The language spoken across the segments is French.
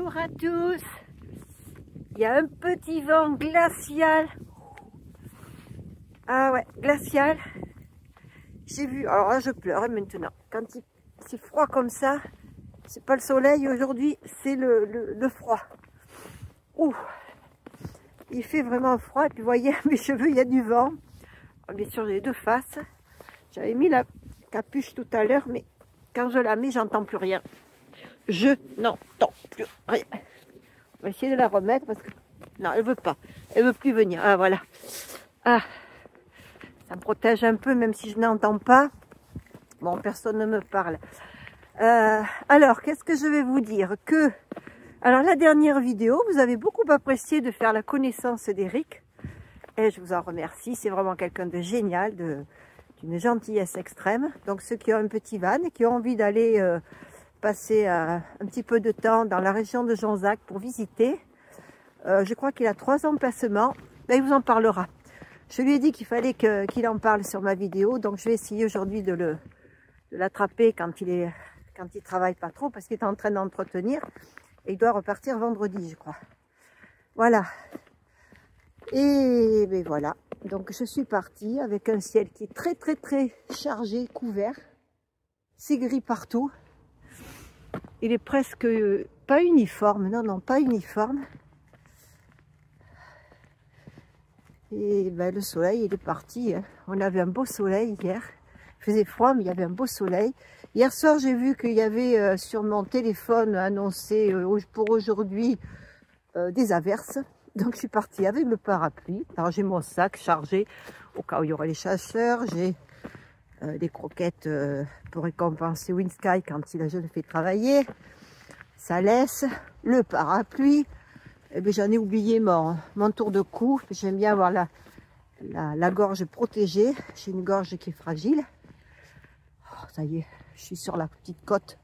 Bonjour à tous. Il y a un petit vent glacial. Ah ouais, glacial. J'ai vu, alors là je pleure maintenant. Quand c'est froid comme ça, c'est pas le soleil aujourd'hui, c'est le froid. Ouh, il fait vraiment froid. Et puis vous voyez, mes cheveux, il y a du vent. Bien sûr, j'ai les deux faces. J'avais mis la capuche tout à l'heure, mais quand je la mets, j'entends plus rien. Je n'entends plus rien. On va essayer de la remettre parce que... Non, elle veut pas. Elle veut plus venir. Ah, voilà. Ah, ça me protège un peu, même si je n'entends pas. Bon, personne ne me parle. Alors, qu'est-ce que je vais vous dire? Alors, la dernière vidéo, vous avez beaucoup apprécié de faire la connaissance d'Eric. Et je vous en remercie. C'est vraiment quelqu'un de génial, d'une gentillesse extrême. Donc, ceux qui ont un petit van et qui ont envie d'aller... passer un petit peu de temps dans la région de Jonzac pour visiter. Je crois qu'il a 3 emplacements. Ben, il vous en parlera. Je lui ai dit qu'il fallait qu'il en parle sur ma vidéo, donc je vais essayer aujourd'hui de l'attraper quand il travaille pas trop, parce qu'il est en train d'entretenir et il doit repartir vendredi, je crois. Voilà. Et ben voilà. Donc je suis partie avec un ciel qui est très très très chargé, couvert. C'est gris partout. Il est presque pas uniforme, non, pas uniforme. Et ben, le soleil, il est parti. Hein. On avait un beau soleil hier. Il faisait froid, mais il y avait un beau soleil. Hier soir, j'ai vu qu'il y avait sur mon téléphone annoncé pour aujourd'hui des averses. Donc, je suis partie avec le parapluie. Alors, j'ai mon sac chargé au cas où il y aura les chasseurs. J'ai des croquettes pour récompenser Winsky quand je le fais travailler. Ça laisse le parapluie. Et bien, j'en ai oublié mon tour de cou. J'aime bien avoir la gorge protégée. J'ai une gorge qui est fragile. Oh, ça y est, je suis sur la petite côte.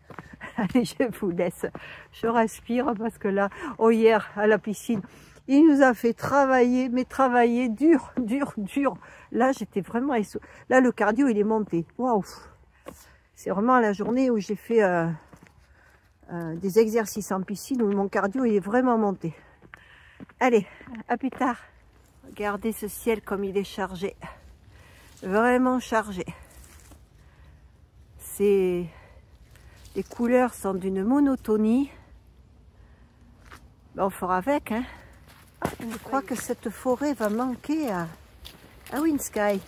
Allez, je vous laisse. Je respire parce que là, hier à la piscine, il nous a fait travailler, mais travailler dur. Là, j'étais vraiment essoufflée. Là, le cardio, il est monté. Waouh! C'est vraiment la journée où j'ai fait des exercices en piscine où mon cardio, il est vraiment monté. Allez, à plus tard. Regardez ce ciel comme il est chargé. Vraiment chargé. Les couleurs sont d'une monotonie. Ben, on fera avec, hein. Je crois que cette forêt va manquer à Winsky.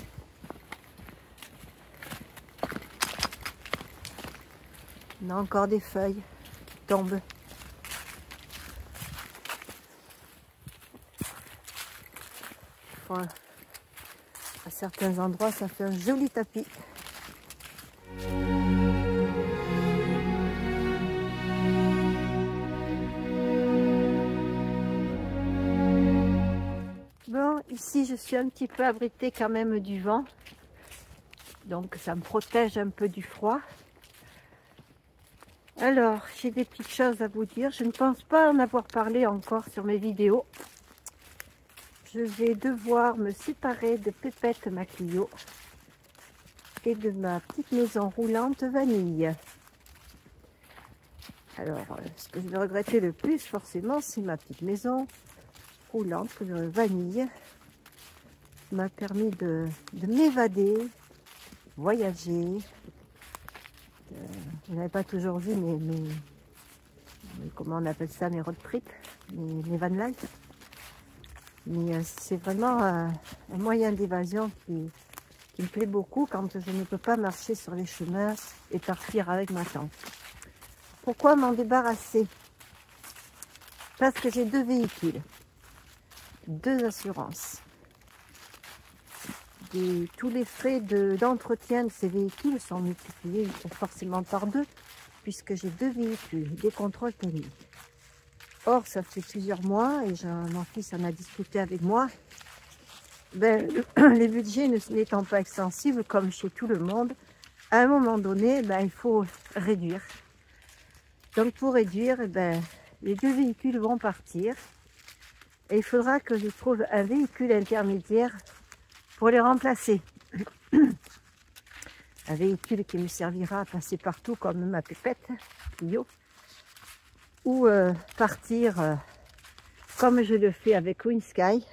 On a encore des feuilles qui tombent. Voilà. À certains endroits, ça fait un joli tapis. Bon, ici, je suis un petit peu abritée quand même du vent. Donc, ça me protège un peu du froid. Alors, j'ai des petites choses à vous dire. Je ne pense pas en avoir parlé encore sur mes vidéos. Je vais devoir me séparer de Pépette, ma Clio, et de ma petite maison roulante vanille. Alors, ce que je vais regretter le plus, forcément, c'est ma petite maison roulante vanille. Ça m'a permis de m'évader, voyager. Vous n'avez pas toujours vu mes comment on appelle ça, mes road trips, mes van life. Mais c'est vraiment un moyen d'évasion qui me plaît beaucoup quand je ne peux pas marcher sur les chemins et partir avec ma tante. Pourquoi m'en débarrasser? Parce que j'ai 2 véhicules, 2 assurances. Tous les frais d'entretien de ces véhicules sont multipliés forcément par 2, puisque j'ai 2 véhicules, des contrôles techniques. Or, ça fait plusieurs mois, et mon fils en a discuté avec moi, ben, les budgets n'étant pas extensibles, comme chez tout le monde, à un moment donné, ben, il faut réduire. Donc, pour réduire, ben, les 2 véhicules vont partir, et il faudra que je trouve un véhicule intermédiaire pour les remplacer. Un véhicule qui me servira à passer partout, comme ma Pépette, Clio, ou partir comme je le fais avec WinSky.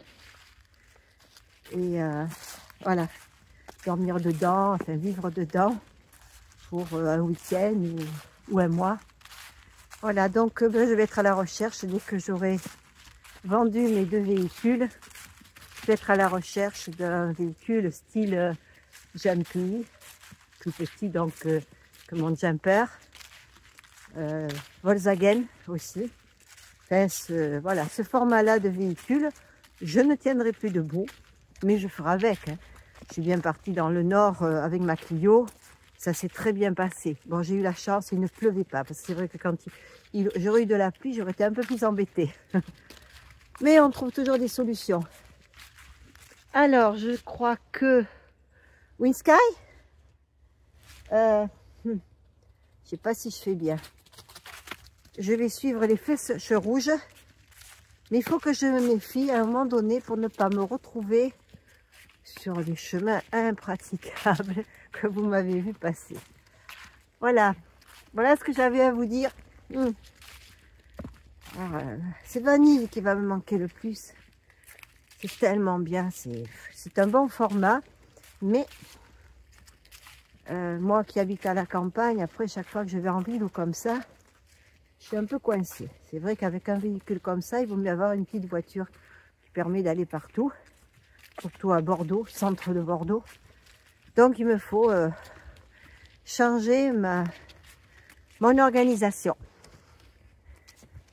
Et voilà, dormir dedans, enfin vivre dedans pour un week-end ou un mois. Voilà, donc je vais être à la recherche dès que j'aurai vendu mes 2 véhicules. Je vais être à la recherche d'un véhicule style Jumpy, plus petit donc que mon Jumper. Volkswagen aussi. Enfin, voilà, ce format-là de véhicule, je ne tiendrai plus debout, mais je ferai avec. Hein. Je suis bien partie dans le nord avec ma Clio. Ça s'est très bien passé. Bon, j'ai eu la chance, il ne pleuvait pas. Parce que c'est vrai que quand j'aurais eu de la pluie, j'aurais été un peu plus embêtée. Mais on trouve toujours des solutions. Alors, je crois que WinSky, je ne sais pas si je fais bien. Je vais suivre les flèches rouges. Mais il faut que je me méfie à un moment donné pour ne pas me retrouver sur les chemins impraticables que vous m'avez vu passer. Voilà. Voilà ce que j'avais à vous dire. C'est Vanille qui va me manquer le plus. C'est tellement bien. C'est un bon format. Mais moi qui habite à la campagne, après chaque fois que je vais en ville ou comme ça, je suis un peu coincée. C'est vrai qu'avec un véhicule comme ça, il vaut mieux avoir une petite voiture qui permet d'aller partout. Surtout à Bordeaux, centre de Bordeaux. Donc il me faut changer mon organisation.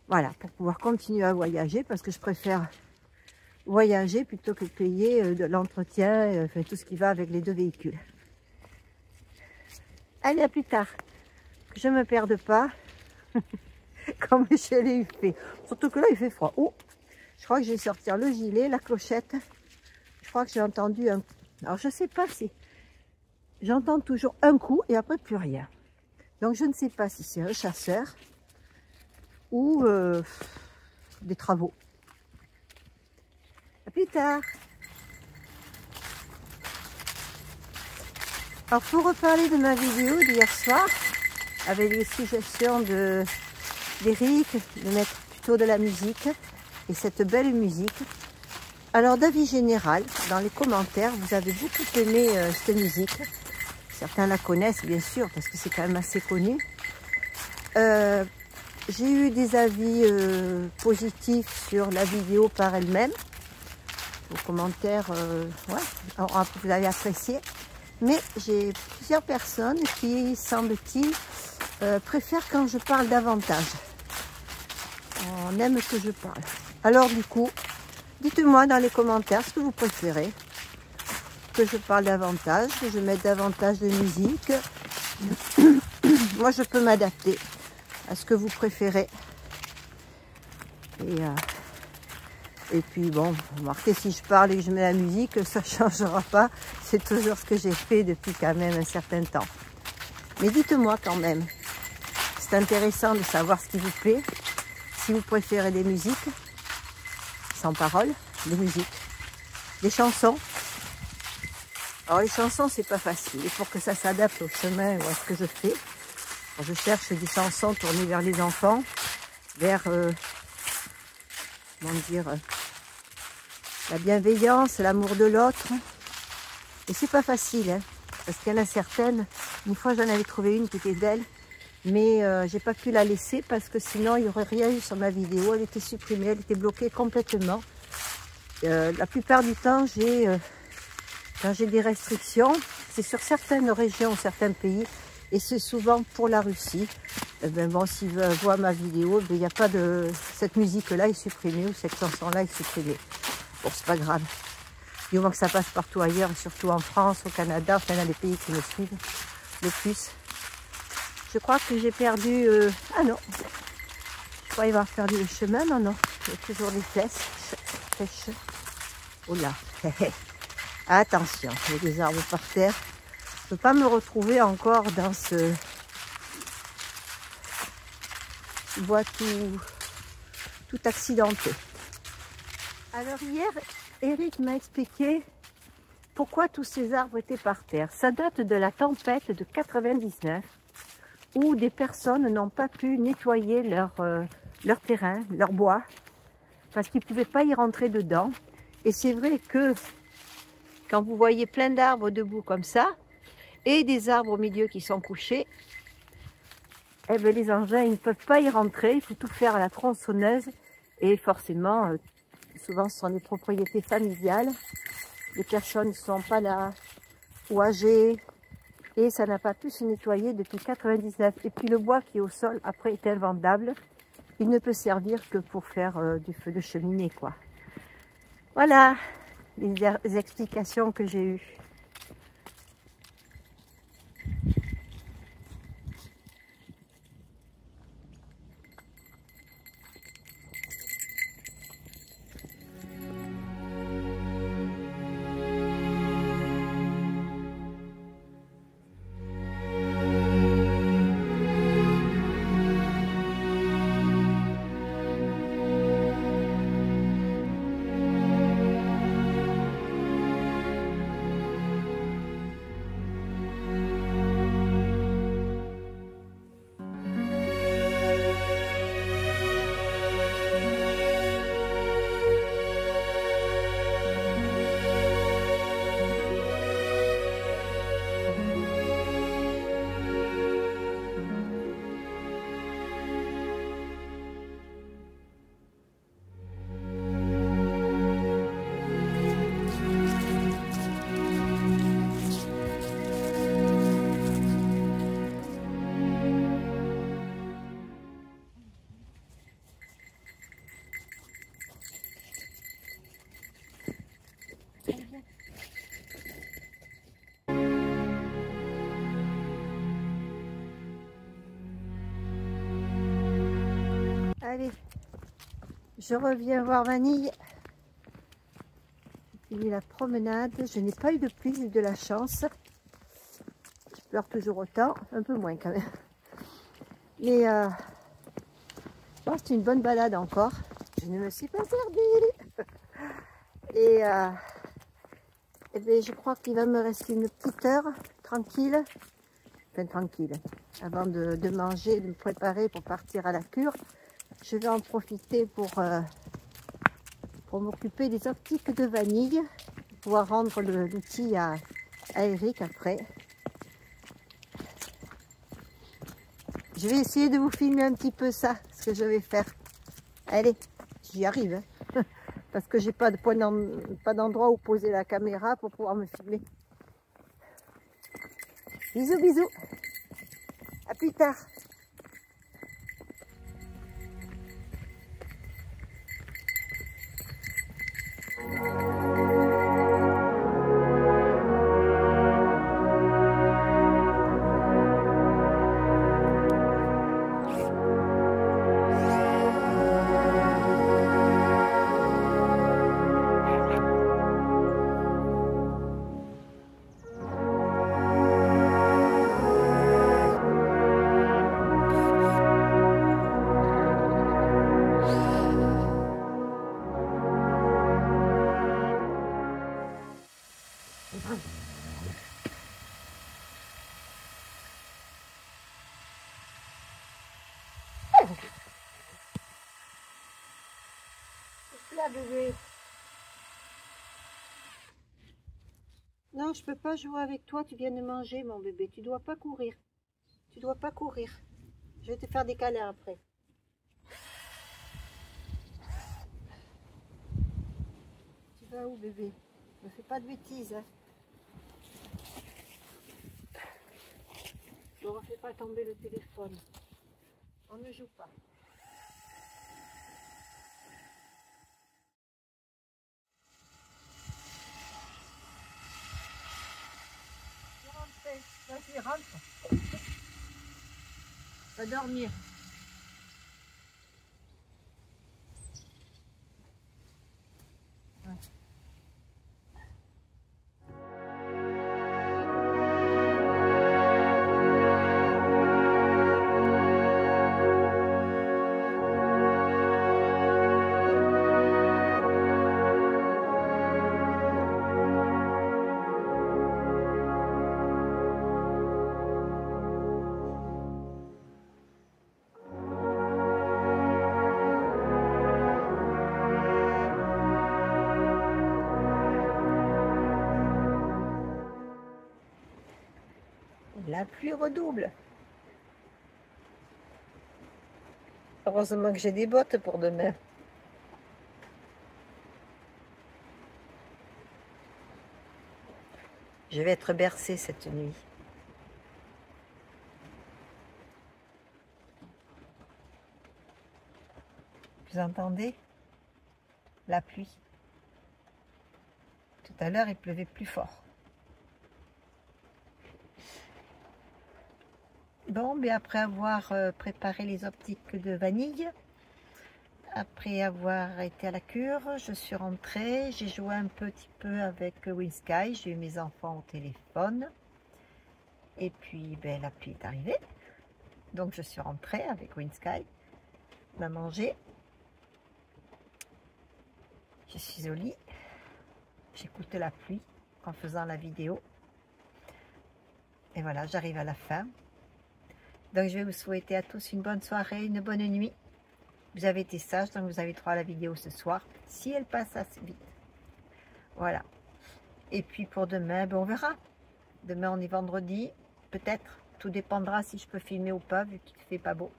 Voilà, pour pouvoir continuer à voyager, parce que je préfère voyager plutôt que payer de l'entretien, enfin, tout ce qui va avec les 2 véhicules. Allez, à plus tard. Que je ne me perde pas, comme je l'ai fait. Surtout que là, il fait froid. Oh, je crois que je vais sortir le gilet, la clochette. Je crois que j'ai entendu un... Alors, je ne sais pas si... J'entends toujours un coup et après plus rien. Donc, je ne sais pas si c'est un chasseur ou des travaux. À plus tard. Alors, pour reparler de ma vidéo d'hier soir, avec les suggestions d'Eric, de mettre plutôt de la musique, et cette belle musique. Alors, d'avis général, dans les commentaires, vous avez beaucoup aimé cette musique. Certains la connaissent, bien sûr, parce que c'est quand même assez connu. J'ai eu des avis positifs sur la vidéo par elle-même. Vos commentaires, ouais, vous avez apprécié. Mais j'ai plusieurs personnes qui, semble-t-il, préfèrent quand je parle davantage. On aime que je parle. Alors du coup, dites-moi dans les commentaires ce que vous préférez. Que je parle davantage, que je mette davantage de musique. Moi, je peux m'adapter à ce que vous préférez. Et puis bon, remarquez, si je parle et que je mets la musique, ça ne changera pas. C'est toujours ce que j'ai fait depuis quand même un certain temps. Mais dites-moi quand même. C'est intéressant de savoir ce qui vous plaît. Si vous préférez des musiques, sans parole, des musiques, des chansons. Alors les chansons, c'est pas facile. Et pour que ça s'adapte au chemin ou à ce que je fais, je cherche des chansons tournées vers les enfants, vers, comment dire, la bienveillance, l'amour de l'autre. Et c'est pas facile, hein, parce qu'il y en a certaines. Une fois, j'en avais trouvé une qui était belle, mais j'ai pas pu la laisser parce que sinon, il n'y aurait rien eu sur ma vidéo. Elle était supprimée, elle était bloquée complètement. La plupart du temps, quand j'ai des restrictions, c'est sur certaines régions, certains pays, et c'est souvent pour la Russie. Ben bon, s'ils voient ma vidéo, ben, il n'y a pas de... Cette musique-là est supprimée, ou cette chanson-là est supprimée. Bon, c'est pas grave. Du moment que ça passe partout ailleurs, surtout en France, au Canada, enfin dans les pays qui me suivent le plus. Je crois que j'ai perdu... Ah non, je croyais avoir perdu le chemin, non, non. Il y a toujours des flèches. Oh là, attention, il y a des arbres par terre. Je ne peux pas me retrouver encore dans ce bois tout accidenté. Alors hier, Eric m'a expliqué pourquoi tous ces arbres étaient par terre. Ça date de la tempête de 99 où des personnes n'ont pas pu nettoyer leur terrain, leur bois, parce qu'ils ne pouvaient pas y rentrer dedans. Et c'est vrai que quand vous voyez plein d'arbres debout comme ça, et des arbres au milieu qui sont couchés, eh bien, les engins ils ne peuvent pas y rentrer, il faut tout faire à la tronçonneuse. Et forcément, souvent ce sont des propriétés familiales, les personnes ne sont pas là, ou âgées, et ça n'a pas pu se nettoyer depuis 99. Et puis le bois qui est au sol, après, est invendable. Il ne peut servir que pour faire du feu de cheminée, quoi. Voilà les explications que j'ai eues. Allez, je reviens voir Vanille. J'ai fini la promenade. Je n'ai pas eu de pluie, j'ai eu de la chance. Je pleure toujours autant, un peu moins quand même. Mais bon, c'est une bonne balade encore. Je ne me suis pas servie. Et bien, je crois qu'il va me rester une petite heure tranquille. Enfin tranquille. Avant de manger, de me préparer pour partir à la cure. Je vais en profiter pour m'occuper des optiques de Vanille, pour pouvoir rendre l'outil à Eric après. Je vais essayer de vous filmer un petit peu ça, ce que je vais faire. Allez, j'y arrive, hein, parce que j'ai pas d'endroit où poser la caméra pour pouvoir me filmer. Bisous, bisous. À plus tard. Là, bébé. Non, je peux pas jouer avec toi, tu viens de manger mon bébé, tu dois pas courir. Tu dois pas courir. Je vais te faire des câlins après. Tu vas où bébé? Ne fais pas de bêtises. Hein. Ne refais pas tomber le téléphone. On ne joue pas. Vas-y, rentre. Va dormir. Ouais. La pluie redouble. Heureusement que j'ai des bottes pour demain. Je vais être bercée cette nuit. Vous entendez la pluie? Tout à l'heure, il pleuvait plus fort. Bon, mais après avoir préparé les optiques de vanille, après avoir été à la cure, je suis rentrée, j'ai joué un petit peu avec WinSky, j'ai eu mes enfants au téléphone, et puis ben, la pluie est arrivée, donc je suis rentrée avec WinSky, on a mangé, je suis au lit, j'écoute la pluie en faisant la vidéo, et voilà, j'arrive à la fin. Donc je vais vous souhaiter à tous une bonne soirée, une bonne nuit. Vous avez été sages, donc vous avez droit à la vidéo ce soir, si elle passe assez vite. Voilà. Et puis pour demain, ben on verra. Demain on est vendredi, peut-être. Tout dépendra si je peux filmer ou pas, vu qu'il ne fait pas beau,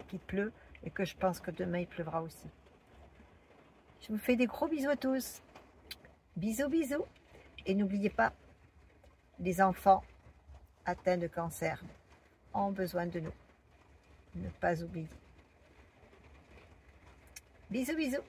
qu'il pleut, et que je pense que demain il pleuvra aussi. Je vous fais des gros bisous à tous. Bisous, bisous. Et n'oubliez pas, les enfants atteints de cancer ont besoin de nous. Ne pas oublier. Bisous, bisous.